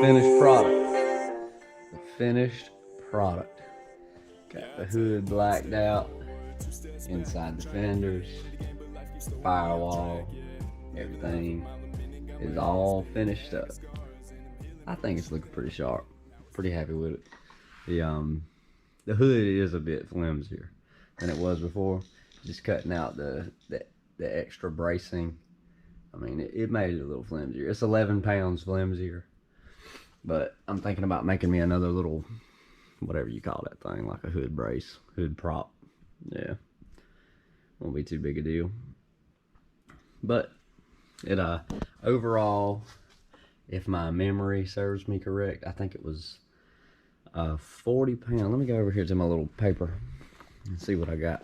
finished product. The finished product. Got the hood blacked out, inside the fenders, firewall, everything is all finished up. I think it's looking pretty sharp. Pretty happy with it. The hood is a bit flimsier than it was before. Just cutting out the extra bracing. I mean, it made it a little flimsier. It's 11 pounds flimsier. But I'm thinking about making me another little, whatever you call that thing, like a hood brace, hood prop. Yeah, won't be too big a deal. But it overall, if my memory serves me correct, I think it was 40 pounds. Let me go over here to my little paper and see what I got.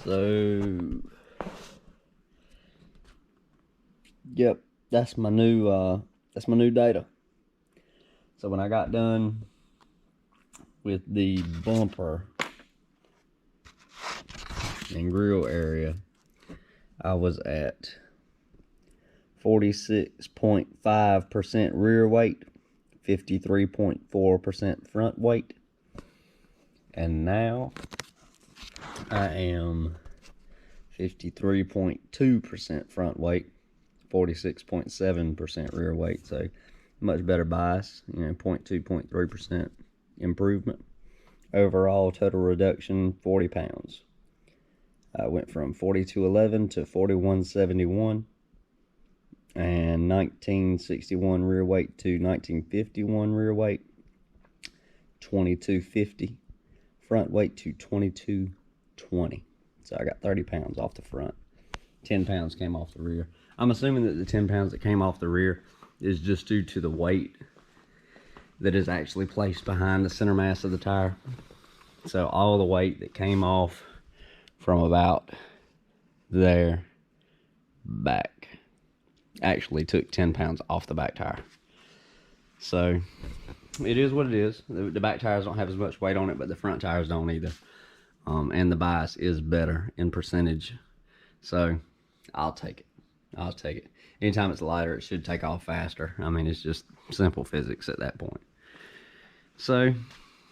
So, yep, that's my new data. So when I got done with the bumper and grill area, I was at 46.5% rear weight, 53.4% front weight, and now I am 53.2% front weight, 46.7% rear weight. So much better bias, 0.2, 0.3% improvement. Overall total reduction 40 pounds. I went from 4211 to 4171, and 1961 rear weight to 1951 rear weight, 2250 front weight to 2220. So I got 30 pounds off the front. 10 pounds came off the rear. I'm assuming that the 10 pounds that came off the rear is just due to the weight that is actually placed behind the center mass of the tire. So all the weight that came off from about there back actually took 10 pounds off the back tire. So it is what it is. The back tires don't have as much weight on it, but the front tires don't either. And the bias is better in percentage. So I'll take it. I'll take it. Anytime it's lighter, it should take off faster. I mean, it's just simple physics at that point. So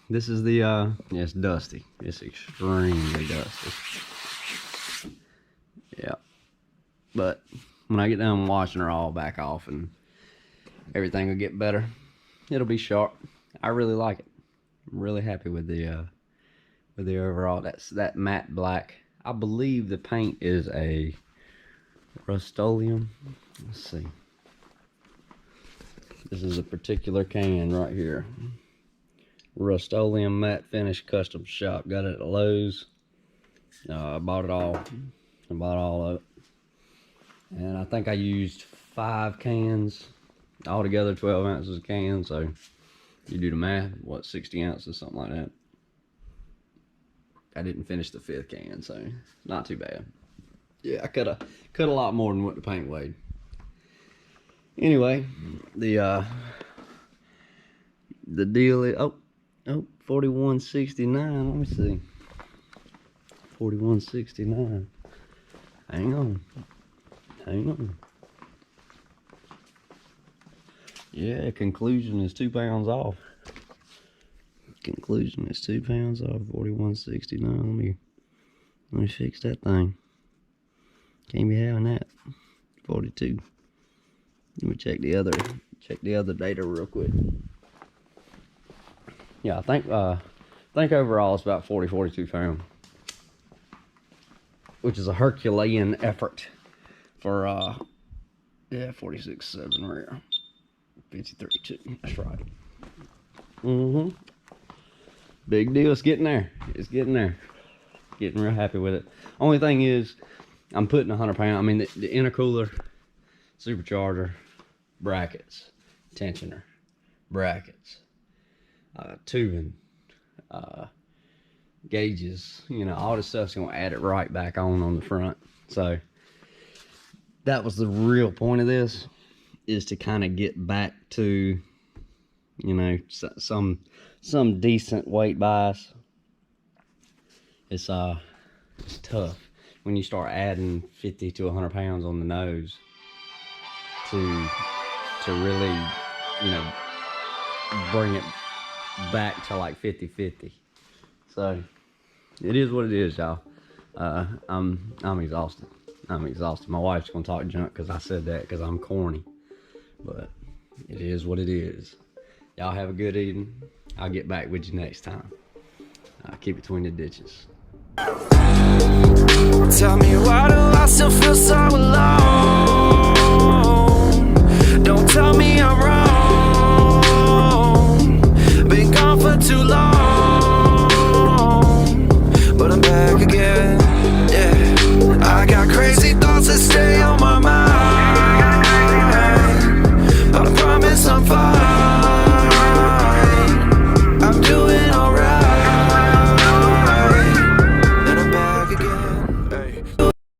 this is the, yeah, it's dusty. It's extremely dusty. Yeah. But when I get done washing her all back off and everything will get better, it'll be sharp. I really like it. I'm really happy with the overall. That's that matte black. I believe the paint is a Rust-Oleum. Let's see. This is a particular can right here. Rust-Oleum matte finish custom shop. Got it at Lowe's. I bought it all. I bought all of it. And I think I used 5 cans. Altogether 12 ounces of cans. So you do the math. What, 60 ounces, something like that. I didn't finish the 5th can, so not too bad. Yeah, I cut a lot more than what the paint weighed. Anyway, the deal is 4169. Let me see. 4169. Hang on. Yeah, conclusion is 2 pounds off. Conclusion is 2 pounds off. 4169. Let me fix that thing. Can't be having that. 42. Let me check the other data real quick. Yeah, I think overall it's about 42 pounds, which is a Herculean effort for 46.7 rear, 53.2. That's right. Big deal. It's getting there. It's getting there. Getting real happy with it. Only thing is, I'm putting 100 pounds. I mean, the intercooler, supercharger, brackets, tensioner, brackets, tubing, gauges, all this stuff's gonna add it right back on the front. So that was the real point of this, is to kind of get back to, some decent weight bias. It's tough. when you start adding 50 to 100 pounds on the nose to really, you know, bring it back to like 50-50. So it is what it is, y'all. I'm exhausted. I'm exhausted. My wife's gonna talk junk because I said that because I'm corny, but it is what it is. Y'all have a good evening. I'll get back with you next time. Keep it between the ditches. Tell me, why do I still feel so alone? Don't tell me I'm wrong.